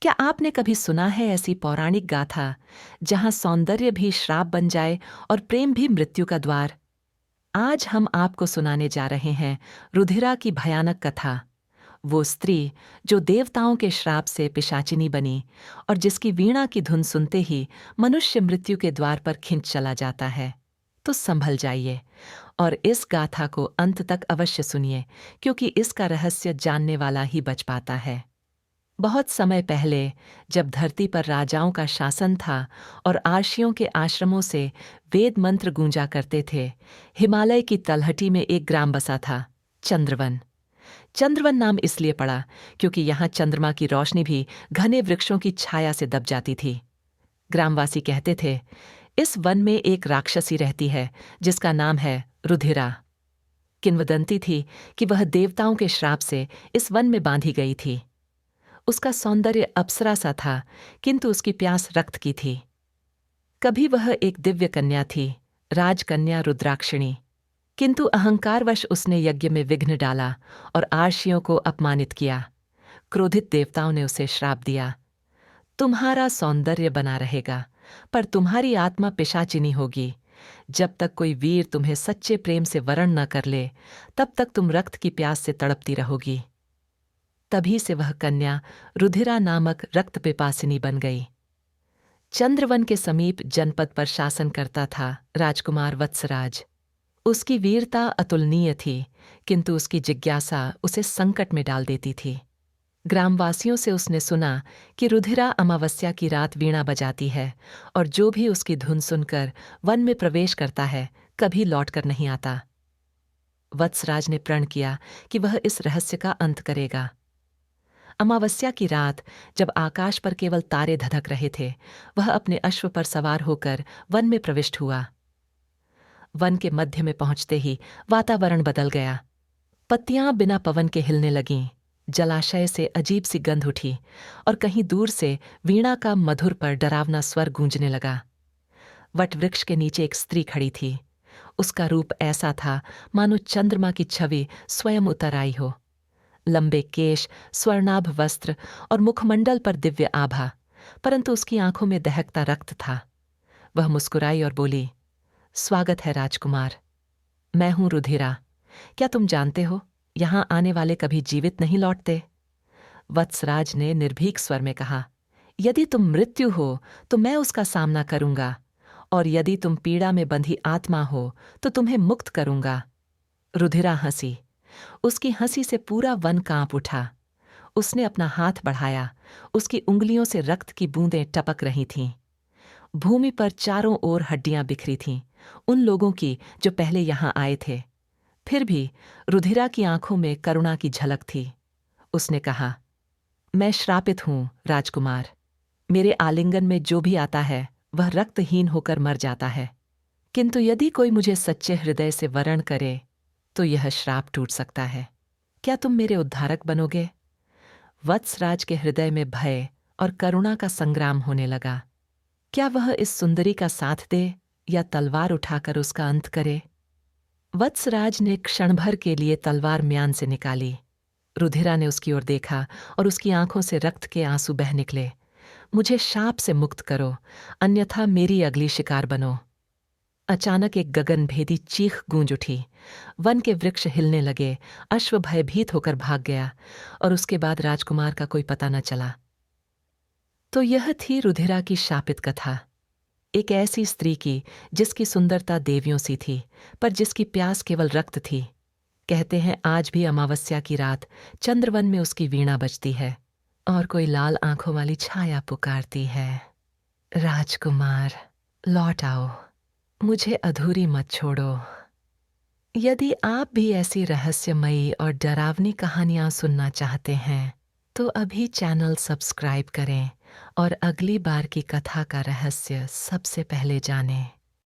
क्या आपने कभी सुना है ऐसी पौराणिक गाथा जहां सौंदर्य भी श्राप बन जाए और प्रेम भी मृत्यु का द्वार? आज हम आपको सुनाने जा रहे हैं रुधिरा की भयानक कथा। वो स्त्री जो देवताओं के श्राप से पिशाचिनी बनी और जिसकी वीणा की धुन सुनते ही मनुष्य मृत्यु के द्वार पर खिंच चला जाता है। तो संभल जाइए और इस गाथा को अंत तक अवश्य सुनिए, क्योंकि इसका रहस्य जानने वाला ही बच पाता है। बहुत समय पहले, जब धरती पर राजाओं का शासन था और आर्षियों के आश्रमों से वेद मंत्र गूंजा करते थे, हिमालय की तलहटी में एक ग्राम बसा था, चंद्रवन। चंद्रवन नाम इसलिए पड़ा क्योंकि यहाँ चंद्रमा की रोशनी भी घने वृक्षों की छाया से दब जाती थी। ग्रामवासी कहते थे, इस वन में एक राक्षसी रहती है जिसका नाम है रुधिरा। किंवदंती थी कि वह देवताओं के श्राप से इस वन में बांधी गई थी। उसका सौंदर्य अप्सरा सा था, किंतु उसकी प्यास रक्त की थी। कभी वह एक दिव्य कन्या थी, राजकन्या रुद्राक्षिणी। किंतु अहंकारवश उसने यज्ञ में विघ्न डाला और आर्षियों को अपमानित किया। क्रोधित देवताओं ने उसे श्राप दिया, तुम्हारा सौंदर्य बना रहेगा, पर तुम्हारी आत्मा पिशाचिनी होगी। जब तक कोई वीर तुम्हें सच्चे प्रेम से वरण न कर ले, तब तक तुम रक्त की प्यास से तड़पती रहोगी। तभी से वह कन्या रुधिरा नामक रक्त पिपासिनी बन गई। चंद्रवन के समीप जनपद पर शासन करता था राजकुमार वत्सराज। उसकी वीरता अतुलनीय थी, किंतु उसकी जिज्ञासा उसे संकट में डाल देती थी। ग्रामवासियों से उसने सुना कि रुधिरा अमावस्या की रात वीणा बजाती है और जो भी उसकी धुन सुनकर वन में प्रवेश करता है, कभी लौटकर नहीं आता। वत्सराज ने प्रण किया कि वह इस रहस्य का अंत करेगा। अमावस्या की रात, जब आकाश पर केवल तारे धधक रहे थे, वह अपने अश्व पर सवार होकर वन में प्रविष्ट हुआ। वन के मध्य में पहुंचते ही वातावरण बदल गया। पत्तियां बिना पवन के हिलने लगीं, जलाशय से अजीब सी गंध उठी और कहीं दूर से वीणा का मधुर पर डरावना स्वर गूंजने लगा। वटवृक्ष के नीचे एक स्त्री खड़ी थी। उसका रूप ऐसा था मानो चंद्रमा की छवि स्वयं उतर आई हो। लंबे केश, स्वर्णाभ वस्त्र और मुखमंडल पर दिव्य आभा, परंतु उसकी आंखों में दहकता रक्त था। वह मुस्कुराई और बोली, स्वागत है राजकुमार, मैं हूं रुधिरा। क्या तुम जानते हो, यहां आने वाले कभी जीवित नहीं लौटते? वत्सराज ने निर्भीक स्वर में कहा, यदि तुम मृत्यु हो तो मैं उसका सामना करूंगा, और यदि तुम पीड़ा में बंधी आत्मा हो तो तुम्हें मुक्त करूंगा। रुधिरा हंसी। उसकी हंसी से पूरा वन कांप उठा। उसने अपना हाथ बढ़ाया, उसकी उंगलियों से रक्त की बूंदें टपक रही थीं। भूमि पर चारों ओर हड्डियां बिखरी थीं, उन लोगों की जो पहले यहां आए थे। फिर भी रुधिरा की आंखों में करुणा की झलक थी। उसने कहा, मैं श्रापित हूं राजकुमार। मेरे आलिंगन में जो भी आता है वह रक्तहीन होकर मर जाता है, किंतु यदि कोई मुझे सच्चे हृदय से वरण करे तो यह श्राप टूट सकता है। क्या तुम मेरे उद्धारक बनोगे? वत्सराज के हृदय में भय और करुणा का संग्राम होने लगा। क्या वह इस सुंदरी का साथ दे या तलवार उठाकर उसका अंत करे? वत्सराज ने क्षण भर के लिए तलवार म्यान से निकाली। रुधिरा ने उसकी ओर देखा और उसकी आंखों से रक्त के आंसू बह निकले। मुझे शाप से मुक्त करो, अन्यथा मेरी अगली शिकार बनो। अचानक एक गगनभेदी चीख गूंज उठी। वन के वृक्ष हिलने लगे, अश्व भयभीत होकर भाग गया और उसके बाद राजकुमार का कोई पता न चला। तो यह थी रुधिरा की शापित कथा। एक ऐसी स्त्री की जिसकी सुंदरता देवियों सी थी, पर जिसकी प्यास केवल रक्त थी। कहते हैं आज भी अमावस्या की रात चंद्रवन में उसकी वीणा बजती है और कोई लाल आंखों वाली छाया पुकारती है, राजकुमार लौट आओ, मुझे अधूरी मत छोड़ो। यदि आप भी ऐसी रहस्यमयी और डरावनी कहानियां सुनना चाहते हैं तो अभी चैनल सब्सक्राइब करें और अगली बार की कथा का रहस्य सबसे पहले जानें।